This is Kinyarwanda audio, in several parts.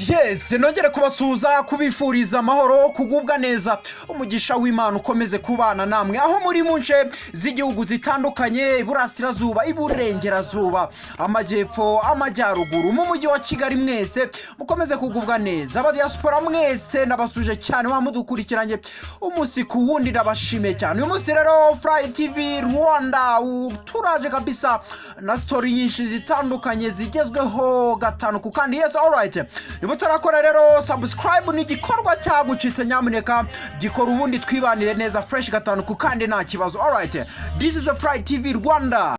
Yes, nongere kubasuhuza kubifuriza amahoro kugubwa neza umugisha w'Imana ukomeze kubana namwe aho muri munce z'igihugu zitandukanye iburasirazuba iburengerazuba amajyepfo amajyaruguru mu mujyi wa Kigali mwese mukomeze kugubwa neza aba diaspora mwese nabasuje cyane bamudukurikiranye umunsi ku wundi ndabashime cyane uyu munsi rero Fly TV Rwanda turaje kabisa na story nyinshi zitandukanye zigezweho gatanu ku kandi. Yes, all right, nimutarakora rero subscribe ni gikorwa cyagucitse nyamuneka gikora ubundi twibanire neza fresh gatanu ku kandi nta kibazo. All right, this is a Fly TV Rwanda.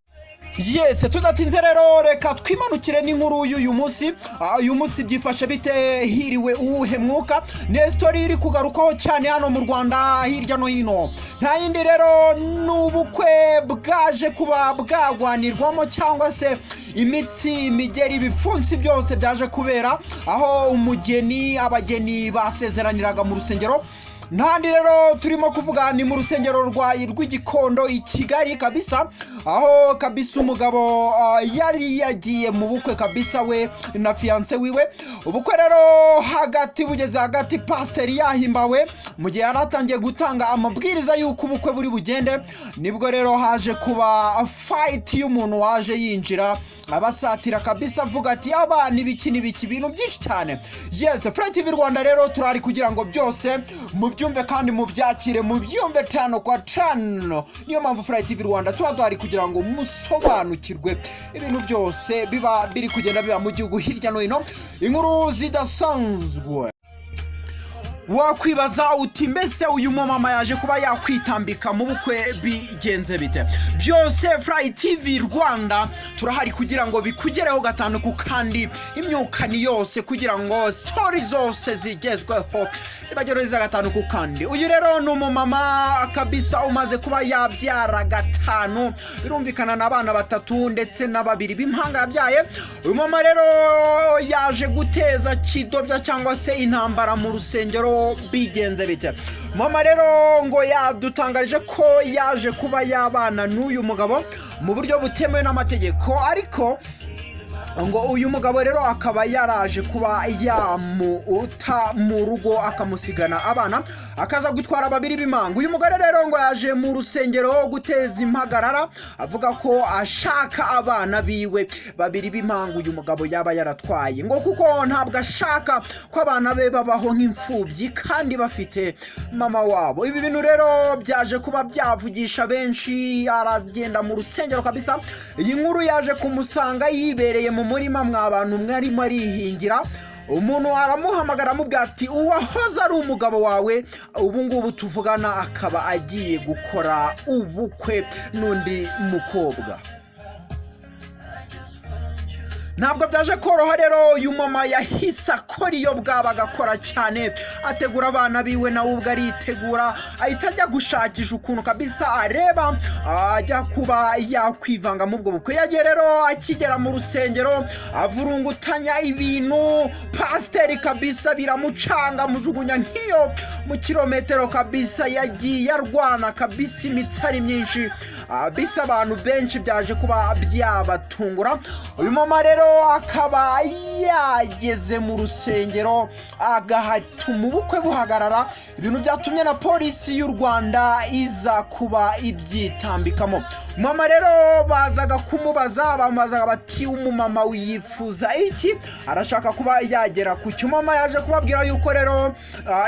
Yes, tudatinze rero reka twimanukire n'inkuru y'uyu munsi. Uyu munsi byifashe bite, hiriwe uwuhe mwuka? Ni story iri kugarukaho cyane hano mu Rwanda hirya no hino. Nta yindi rero n'ubukwe bwaje kuba bwagwanirwamo cyangwa se imitsi imigeri ibipfunsi byose byaje kubera aho umugeni abageni basezeraniraga mu rusengero. Ntandi rero turimo kuvuga ni mu rusengero rw'Igikondo i Kigali kabisa, aho kabisa umugabo yari yagiye mu bukwe kabisa we na fiance wiwe. Ubukwe rero hagati bugeze hagati pastor yahimbawe mu gihe yaratangiye gutanga amabwiriza y'uko ubukwe buri bugende, nibwo rero haje kuba fight y'umuntu waje yinjira abasatira kabisa avuga ati abana ibiki bintu byinshi cyane. Yes, Fly TV Rwanda rero turari kugira ngo byose mubyumve kandi mubyakire mubyumve tano kwa tano. Niyo mpamvu Fly TV Rwanda twari kugira ngo musobanukirwe ibintu byose biba biri kugenda biba mu gihugu hirya no hino, inkuru zidasanzwe. Wakwibaza uti mbese uyu mama yaje kuba yakwitambika mu bukwe bigenze bite? Byose Fly TV Rwanda turahari kugira ngo bikugereho gatanu ku kandi, imyuka ni yose kugira ngo story zose zigezweho zibagereza gatanu ku kandi. Uyu rero ni umumama kabisa umaze kuba yabyara gatanu, birumvikana n'abana batatu ndetse na babiri b'impanga yabyaye. Uyu mama rero yaje guteza kidobya cyangwa se intambara mu rusengero bigenze bite. Mama rero ngo yadutangarije ko yaje kuba yabana n'uyu mugabo mu buryo butemewe n'amategeko, ariko ngo uyu mugabo rero akaba yaraje kuba yamuta mu rugo akamusigana abana akaza gutwara babiri b'impanga. Uyu mugore rero ngo yaje mu rusengero guteza impagarara avuga ko ashaka abana biwe babiri b'impanga uyu mugabo yaba yaratwaye, ngo kuko ntabwo ashaka ko abana be babaho nk'imfubyi kandi bafite mama wabo. Ibi bintu rero byaje kuba byavugisha benshi, aragenda mu rusengero kabisa. Iyi nkuru yaje kumusanga yibereye mu murima mw'abantu mwarimo arihingira, umuntu aramuhamagara amubwira ati uwahoze ari umugabo wawe ubu ngubu tuvugana akaba agiye gukora ubukwe n'undi mukobwa. Ntabwo byaje koroha rero, uyu mama yahise akora iyo bwaba agakora cyane ategura abana biwe nawe ubwo aritegura ahita ajya gushakisha ukuntu kabisa areba ajya kuba yakwivanga mu bwo bukwe. Yagiye rero akigera mu rusengero avurungutanya ibintu, pasiteri kabisa biramucanga mujugunya nk'iyo mu kilometero kabisa, yagiye arwana kabisa imitsari myinshi bisa abantu benshi byaje kuba byabatungura. Uyu mama rero akaba yageze mu rusengero agahatuma ubukwe buhagarara, ibintu byatumye na polisi y'u Rwanda iza kuba ibyitambikamo. Mama rero bazaga kumubaza bamubazaga bati umumama wifuza iki, arashaka kuba yagera ku cyo. Mama yaje kubabwira yuko rero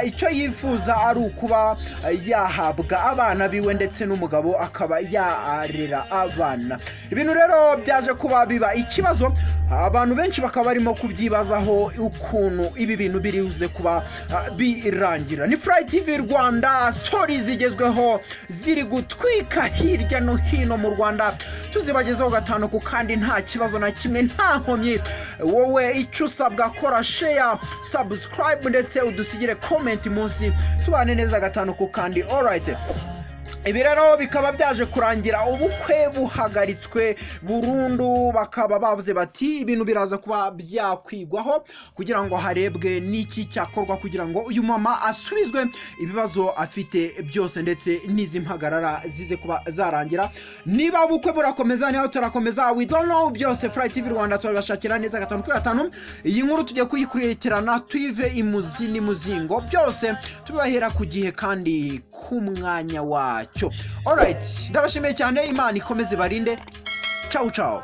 icyo yifuza ari ukuba yahabwa abana biwe ndetse n'umugabo akaba yarera abana. Ibintu rero byaje kuba biba ikibazo, abantu benshi bakaba barimo kubyibazaho ukuntu ibi bintu birihuze kuba birangira. Ni Fly TV Rwanda, stories zigezweho ziri gutwika hirya no hino mu Rwanda tuzibagezaho gatanu ku kandi nta kibazo na kimwe nta nkomyi. Wowe icyo usabwa kora share, subscribe ndetse udusigire comment munsi tubane neza gatanu ku kandi. All right, ibi rero bikaba byaje kurangira ubukwe buhagaritswe burundu, bakaba bavuze bati ibintu biraza kuba byakwigwaho kugira ngo harebwe n'iki cyakorwa kugira ngo uyu mama asubizwe ibibazo afite byose ndetse n'izi mpagarara zize kuba zarangira. Niba ubukwe burakomeza niho turakomeza, we don't know byose. Fly TV Rwanda turabashakira neza 5/5. Iyi nkuru tujye kuyikurikirana tuive imuzi n'imuzingo byose tubahera ku gihe kandi ku mwanya wacyo. Alright, ndabashimiye cyane, Imana ikomeze barinde. Ciao ciao.